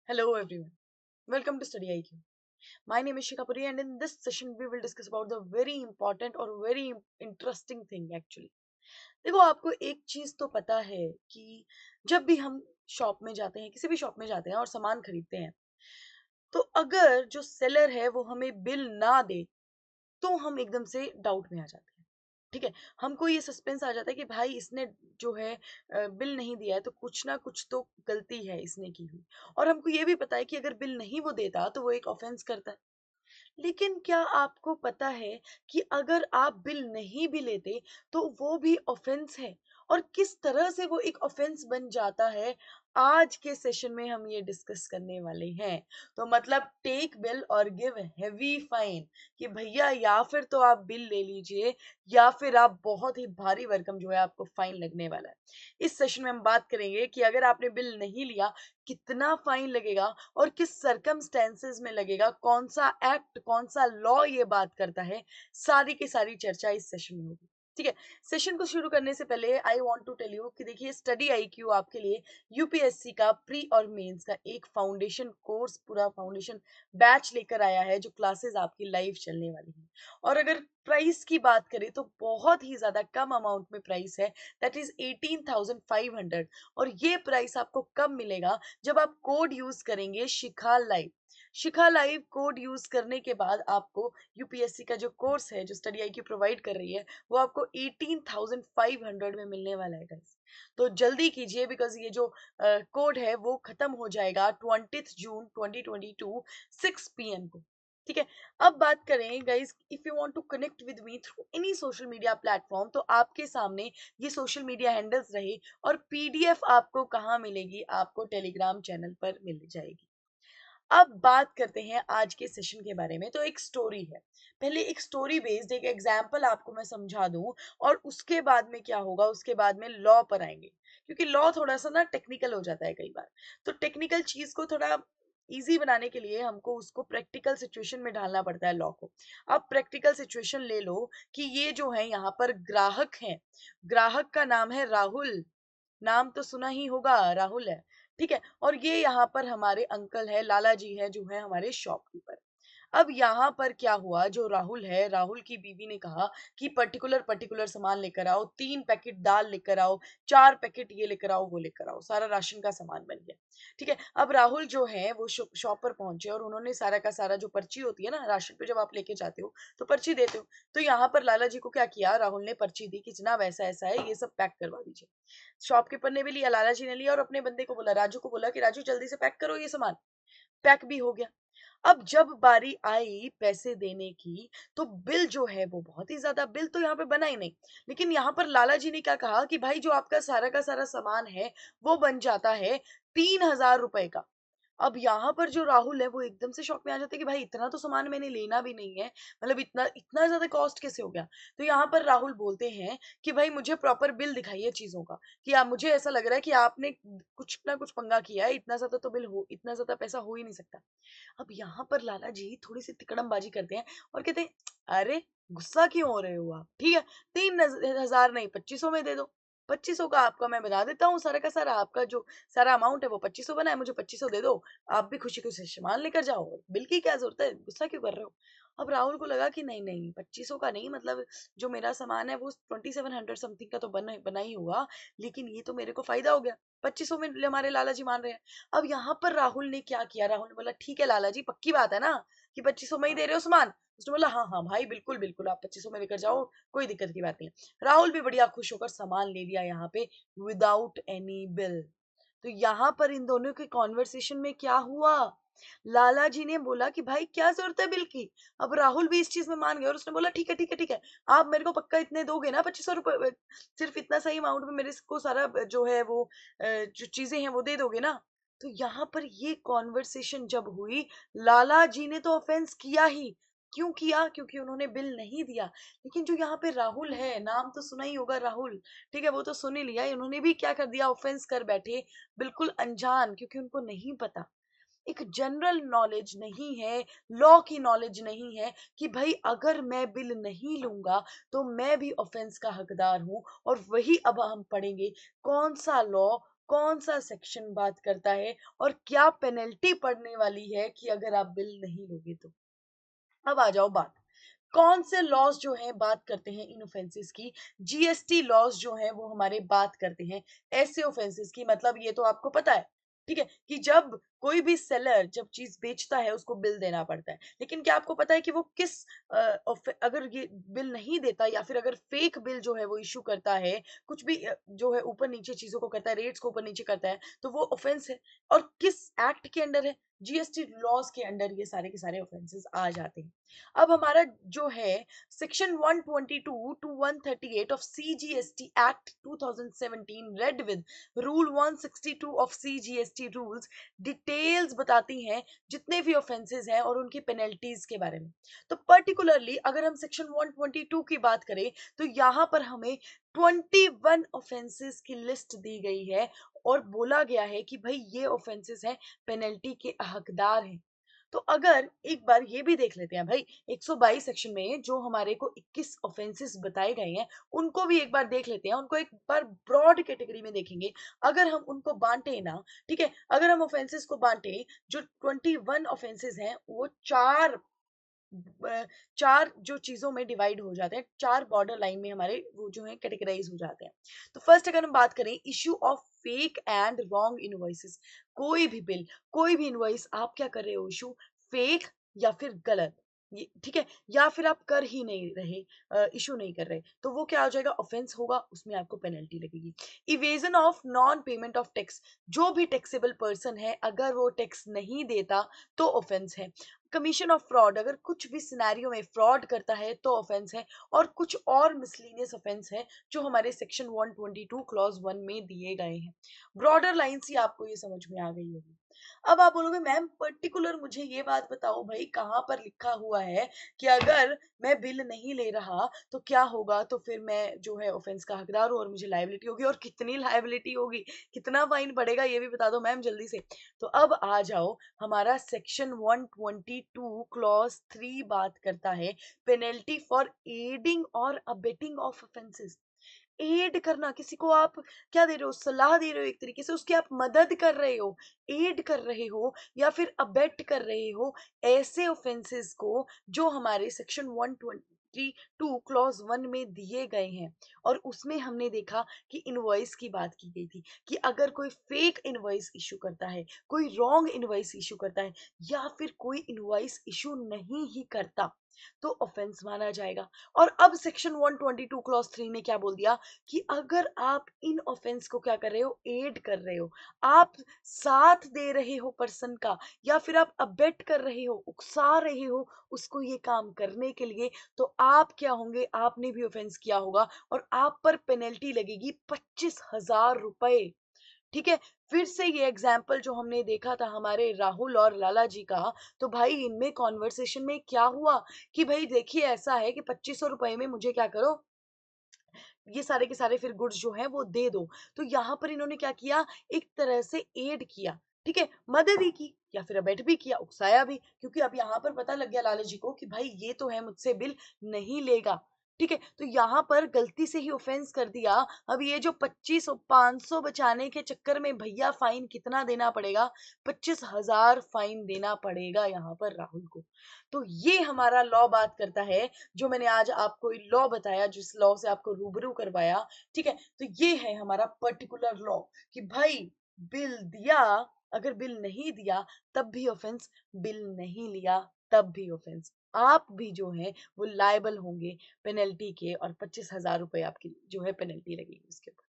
Hello everyone. Welcome to Study IQ. My name is Shikha Puri and in this session we will discuss about the very important और very interesting thing actually. देखो आपको एक चीज तो पता है कि जब भी हम शॉप में जाते हैं किसी भी शॉप में जाते हैं और सामान खरीदते हैं तो अगर जो सेलर है वो हमें बिल ना दे तो हम एकदम से डाउट में आ जाते हैं। ठीक है, हमको ये सस्पेंस आ जाता है कि भाई इसने जो है बिल नहीं दिया है तो कुछ ना कुछ तो गलती है इसने की हुई। और हमको ये भी पता है कि अगर बिल नहीं वो देता तो वो एक ऑफेंस करता है। लेकिन क्या आपको पता है कि अगर आप बिल नहीं भी लेते तो वो भी ऑफेंस है, और किस तरह से वो एक ऑफेंस बन जाता है आज के सेशन में हम ये डिस्कस करने वाले हैं। तो मतलब टेक बिल और गिव हेवी फाइन, कि भैया या फिर तो आप बिल ले लीजिए या फिर आप बहुत ही भारी भरकम जो है आपको फाइन लगने वाला है। इस सेशन में हम बात करेंगे कि अगर आपने बिल नहीं लिया कितना फाइन लगेगा और किस सर्कमस्टेंसेस में लगेगा, कौन सा एक्ट कौन सा लॉ ये बात करता है। सारी की सारी चर्चा इस सेशन में होगी। ठीक है, सेशन को शुरू करने से पहले I want to tell you कि देखिए स्टडी आईक्यू आपके लिए यूपीएससी का प्री और मेंस का एक फाउंडेशन कोर्स, पूरा फाउंडेशन बैच लेकर आया है जो क्लासेस आपकी लाइव चलने वाली है। और अगर प्राइस की बात करें तो बहुत ही ज्यादा कम अमाउंट में प्राइस है, दैट इज 18,500। और ये प्राइस आपको कब मिलेगा? जब आप कोड यूज करेंगे शिखा लाइव। शिखा लाइव कोड यूज करने के बाद आपको यूपीएससी का जो कोर्स है जो स्टडी आईक्यू प्रोवाइड कर रही है वो आपको 18,500 में मिलने वाला है गाइस। तो जल्दी कीजिए बिकॉज ये जो कोड है वो खत्म हो जाएगा 20 जून 2022 6 PM को। ठीक है, अब बात करें guys, if you want to connect with me through any social media platform तो आपके सामने ये सोशल मीडिया हैंडल्स रहे। और पीडीएफ आपको कहाँ मिलेगी? आपको टेलीग्राम चैनल पर मिल जाएगी। अब बात करते हैं आज के सेशन के बारे में। तो एक स्टोरी है, पहले एक स्टोरी बेस्ड एक एग्जांपल आपको मैं समझा दूं और उसके बाद में क्या होगा, उसके बाद में लॉ पर आएंगे, क्योंकि लॉ थोड़ा सा ना टेक्निकल हो जाता है कई बार। तो टेक्निकल चीज को थोड़ा इजी बनाने के लिए हमको उसको प्रैक्टिकल सिचुएशन में ढालना पड़ता है लॉ को। अब प्रैक्टिकल सिचुएशन ले लो कि ये जो है यहाँ पर ग्राहक हैं, ग्राहक का नाम है राहुल। नाम तो सुना ही होगा, राहुल है। ठीक है, और ये यहाँ पर हमारे अंकल है, लाला जी है जो है हमारे शॉपकीपर। अब यहाँ पर क्या हुआ, जो राहुल है, राहुल की बीवी ने कहा कि पर्टिकुलर पर्टिकुलर सामान लेकर आओ, 3 पैकेट दाल लेकर आओ, 4 पैकेट ये लेकर आओ वो लेकर आओ, सारा राशन का सामान बन गया। ठीक है, अब राहुल जो है वो शॉप पर पहुंचे और उन्होंने सारा का सारा जो पर्ची होती है ना राशन पे, जब आप लेके जाते हो तो पर्ची देते हो, तो यहाँ पर लाला जी को क्या किया, राहुल ने पर्ची दी कि जनाब ऐसा ऐसा है, ये सब पैक करवा दीजिए। शॉपकीपर ने भी लिया, लाला जी ने लिया और अपने बंदे को बोला, राजू को बोला कि राजू जल्दी से पैक करो ये सामान। पैक भी हो गया। अब जब बारी आई पैसे देने की तो बिल जो है वो बहुत ही ज्यादा, बिल तो यहाँ पे बना ही नहीं। लेकिन यहाँ पर लाला जी ने क्या कहा कि भाई जो आपका सारा का सारा सामान है वो बन जाता है 3,000 रुपए का। अब यहाँ पर जो राहुल है वो एकदम से शॉक में आ जाता है कि भाई इतना तो सामान मैंने लेना भी नहीं है, मतलब इतना इतना ज्यादा कॉस्ट कैसे हो गया? तो यहाँ पर राहुल बोलते हैं कि भाई मुझे प्रॉपर बिल दिखाइए चीजों का, कि आप, मुझे ऐसा लग रहा है कि आपने कुछ ना कुछ पंगा किया है, इतना ज्यादा तो बिल हो, इतना ज्यादा पैसा हो ही नहीं सकता। अब यहाँ पर लाला जी थोड़ी सी तिकड़मबाजी करते हैं और कहते हैं, अरे गुस्सा क्यों हो रहे हो आप? ठीक है, 3,000 नहीं 2500 में दे दो। 2500 का आपका मैं बता देता हूँ, सारा का सारा आपका जो सारा अमाउंट है वो 2500 बना है, मुझे 2500 दे दो। आप भी खुशी खुशी सामान लेकर जाओ, बिल की क्या जरूरत है, गुस्सा क्यों कर रहे हो? अब राहुल को लगा कि नहीं नहीं 2500 का नहीं, मतलब जो मेरा सामान है वो 2700 समथिंग का तो बना ही हुआ, लेकिन ये तो मेरे को फायदा हो गया, 2500 में हमारे लाला जी मान रहे हैं। अब यहाँ पर राहुल ने क्या किया, राहुल ने बोला ठीक है लाला जी, पक्की बात है ना कि 2500 में ही दे रहे हो सामान? उसने बोला हाँ हाँ भाई बिल्कुल बिल्कुल, आप 2500 में लेकर जाओ, कोई दिक्कत की बात नहीं है। राहुल भी बढ़िया खुश होकर सामान ले लिया यहाँ पे विदाउट एनी बिल। तो यहाँ पर इन दोनों के कॉन्वर्सेशन में क्या हुआ, लाला जी ने बोला कि भाई क्या जरूरत है बिल की। अब राहुल भी इस चीज में मान गया और उसने बोला ठीक है ठीक है ठीक है, आप मेरे को पक्का इतने दोगे ना 2500 रुपए, सिर्फ इतना सही अमाउंट में मेरे को सारा जो है वो जो चीजें हैं वो दे दोगे ना? तो यहाँ पर ये कॉन्वर्सेशन जब हुई, लाला जी ने तो ऑफेंस किया ही। क्यों किया? क्योंकि उन्होंने बिल नहीं दिया। लेकिन जो यहाँ पे राहुल है, नाम तो सुना ही होगा राहुल, ठीक है, वो तो सुन ही लिया, उन्होंने भी क्या कर दिया, ऑफेंस कर बैठे, बिल्कुल अनजान, क्योंकि उनको नहीं पता, एक जनरल नॉलेज नहीं है, लॉ की नॉलेज नहीं है कि भाई अगर मैं बिल नहीं लूंगा तो मैं भी ऑफेंस का हकदार हूं। और वही अब हम पढ़ेंगे, कौन सा लॉ, कौन सा सेक्शन बात करता है और क्या पेनल्टी पड़ने वाली है कि अगर आप बिल नहीं लोगे तो। अब आ जाओ बात, कौन से लॉज जो हैं बात करते हैं इन ऑफेंसेस की। जीएसटी लॉज जो हैं वो हमारे बात करते हैं ऐसे ऑफेंसेस की, मतलब ये तो आपको पता है, ठीक है, कि जब कोई भी सेलर जब चीज बेचता है उसको बिल देना पड़ता है, लेकिन क्या आपको पता है कि वो किस अगर ये बिल नहीं देता या फिर अगर फेक बिल जो है वो इशू करता है, कुछ भी जो है ऊपर नीचे चीजों को करता है, रेट्स को ऊपर नीचे करता है, तो वो ऑफेंस है। और किस एक्ट के अंडर है? जीएसटी लॉज के अंडर ये सारे के सारे ऑफेंसेस आ जाते हैं। अब हमारा जो है section 122 two 138 of CGST act 2017 read with rule 162 of CGST rules details बताती हैं जितने भी ऑफेंसेस हैं और उनकी पेनल्टीज के बारे में। तो पर्टिकुलरली अगर हम सेक्शन 122 की बात करें तो यहाँ पर हमें 21 ऑफेंसेस की लिस्ट दी गई है और बोला गया है कि भाई ये ऑफेंसेस हैं, पेनल्टी के हकदार हैं। तो अगर एक बार ये भी देख लेते हैं भाई, 122 सेक्शन में जो हमारे को 21 ऑफेंसेस बताए गए हैं उनको भी एक बार देख लेते हैं, उनको एक बार ब्रॉड कैटेगरी में देखेंगे। अगर हम उनको बांटे ना, ठीक है, अगर हम ऑफेंसेस को बांटे, जो 21 ऑफेंसेस हैं वो चार जो चीजों में डिवाइड हो जाते हैं, चार बॉर्डर लाइन में हमारे वो जो है कैटेगराइज हो जाते हैं। तो फर्स्ट अगर हम बात करें, issue of fake and wrong invoices. कोई भी बिल, कोई भी इनवॉइस आप क्या कर रहे हो इशू, फेक या फिर गलत, ये ठीक है, या फिर आप कर ही नहीं रहे, इशू नहीं कर रहे, तो वो क्या हो जाएगा, ऑफेंस होगा, उसमें आपको पेनल्टी लगेगी। Evasion of non payment of tax, जो भी टैक्सेबल पर्सन है अगर वो टैक्स नहीं देता तो ऑफेंस है। कमीशन ऑफ फ्रॉड, अगर कुछ भी सिनेरियो में फ्रॉड करता है तो ऑफेंस है। और कुछ और मिसलीनियस ऑफेंस है जो हमारे सेक्शन 122 क्लॉज 1 में दिए गए हैं। ब्रॉडर लाइंस ही आपको ये समझ में आ गई होगी। अब आप बोलोगे मैम पर्टिकुलर मुझे ये बात बताओ भाई, कहाँ पर लिखा हुआ है कि अगर मैं बिल नहीं ले रहा तो क्या होगा, तो फिर मैं जो है ऑफेंस का हकदार हूँ और मुझे लायबिलिटी होगी, और कितनी लायबिलिटी होगी, कितना फाइन पड़ेगा, ये भी बता दो मैम जल्दी से। तो अब आ जाओ, हमारा सेक्शन 122 क्लॉज 3 बात करता है पेनल्टी फॉर एडिंग और अबेटिंग ऑफ ऑफेंसेस। एड करना, किसी को आप क्या दे रहे हो, सलाह दे रहे हो, एक तरीके से उसकी आप मदद कर रहे हो, एड कर रहे हो या फिर अबेट कर रहे हो ऐसे ऑफेंसेस को जो हमारे सेक्शन 122 क्लॉज 1 में दिए गए हैं। और उसमें हमने देखा कि इनवॉइस की बात की गई थी कि अगर कोई फेक इनवॉइस इशू करता है, कोई रॉन्ग इनवॉइस इशू करता है या फिर कोई इनवॉइस इशू नहीं ही करता तो ऑफेंस माना जाएगा। और अब सेक्शन 122 क्लॉज 3 ने क्या बोल दिया कि अगर आप इन ऑफेंस को क्या कर रहे हो, एड कर रहे हो, आप साथ दे रहे हो पर्सन का, या फिर आप अबेट कर रहे हो, उकसा रहे हो उसको ये काम करने के लिए, तो आप क्या होंगे, आपने भी ऑफेंस किया होगा और आप पर पेनल्टी लगेगी 25,000 रुपए। ठीक है, फिर से ये एग्जाम्पल जो हमने देखा था हमारे राहुल और लाला जी का, तो भाई इनमें कॉन्वर्सेशन में क्या हुआ कि भाई देखिए ऐसा है कि 2500 रुपए में मुझे क्या करो, ये सारे के सारे फिर गुड्स जो है वो दे दो। तो यहाँ पर इन्होंने क्या किया, एक तरह से एड किया, ठीक है, मदद ही की या फिर अबेट भी किया, उकसाया भी, क्योंकि अब यहाँ पर पता लग गया लाला जी को कि भाई ये तो है मुझसे बिल नहीं लेगा। ठीक है, तो यहाँ पर गलती से ही ऑफेंस कर दिया। अब ये जो 2500 बचाने के चक्कर में भैया फाइन कितना देना पड़ेगा, 25,000 फाइन देना पड़ेगा यहाँ पर राहुल को। तो ये हमारा लॉ बात करता है, जो मैंने आज आपको लॉ बताया, जिस लॉ से आपको रूबरू करवाया, ठीक है, तो ये है हमारा पर्टिकुलर लॉ कि भाई बिल दिया, अगर बिल नहीं दिया तब भी ऑफेंस, बिल नहीं लिया तब भी ऑफेंस, आप भी जो है वो लायबल होंगे पेनल्टी के, और 25,000 रुपए आपकी जो है पेनल्टी लगेगी उसके ऊपर।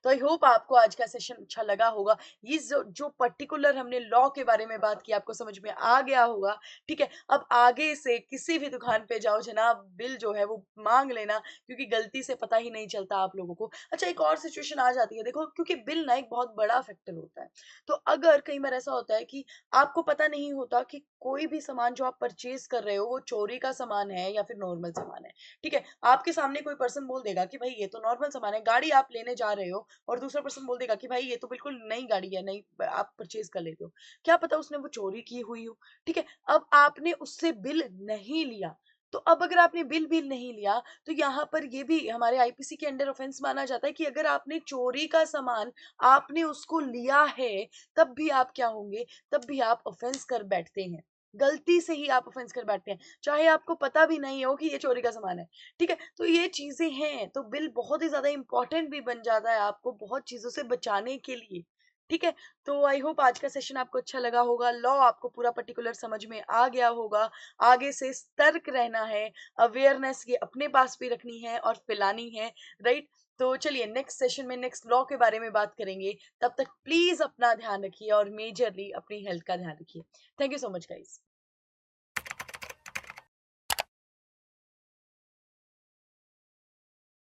तो आई होप आपको आज का सेशन अच्छा लगा होगा। ये जो पर्टिकुलर हमने लॉ के बारे में बात की आपको समझ में आ गया होगा। ठीक है, अब आगे से किसी भी दुकान पे जाओ जनाब, बिल जो है वो मांग लेना, क्योंकि गलती से पता ही नहीं चलता आप लोगों को। अच्छा, एक और सिचुएशन आ जाती है, देखो क्योंकि बिल ना एक बहुत बड़ा फैक्टर होता है। तो अगर कई बार ऐसा होता है कि आपको पता नहीं होता कि कोई भी सामान जो आप परचेज कर रहे हो वो चोरी का सामान है या फिर नॉर्मल सामान है। ठीक है, आपके सामने कोई पर्सन बोल देगा कि भाई ये तो नॉर्मल सामान है, गाड़ी आप लेने जा रहे हो और दूसरा पर्सन बोल देगा कि भाई ये तो बिल्कुल नई गाड़ी है, नई आप परचेज कर लेते हो, क्या पता उसने वो चोरी की हुई हो। ठीक है, अब आपने उससे बिल नहीं लिया, तो अब अगर आपने बिल नहीं लिया, तो यहाँ पर ये भी हमारे आईपीसी के अंडर ऑफेंस माना जाता है कि अगर आपने चोरी का सामान आपने उसको लिया है, तब भी आप क्या होंगे, तब भी आप ऑफेंस कर बैठते हैं। गलती से ही आप ऑफेंस कर बैठते हैं, चाहे आपको पता भी नहीं हो कि ये चोरी का सामान है। ठीक है, तो ये चीजें हैं, तो बिल बहुत ही ज्यादा इंपॉर्टेंट भी बन जाता है आपको बहुत चीजों से बचाने के लिए। ठीक है, तो आई होप आज का सेशन आपको अच्छा लगा होगा, लॉ आपको पूरा पर्टिकुलर समझ में आ गया होगा। आगे से सतर्क रहना है, अवेयरनेस ये अपने पास भी रखनी है और फैलानी है, राइट? तो चलिए नेक्स्ट सेशन में नेक्स्ट लॉ के बारे में बात करेंगे। तब तक प्लीज अपना ध्यान रखिए और मेजरली अपनी हेल्थ का ध्यान रखिए। Thank you so much guys.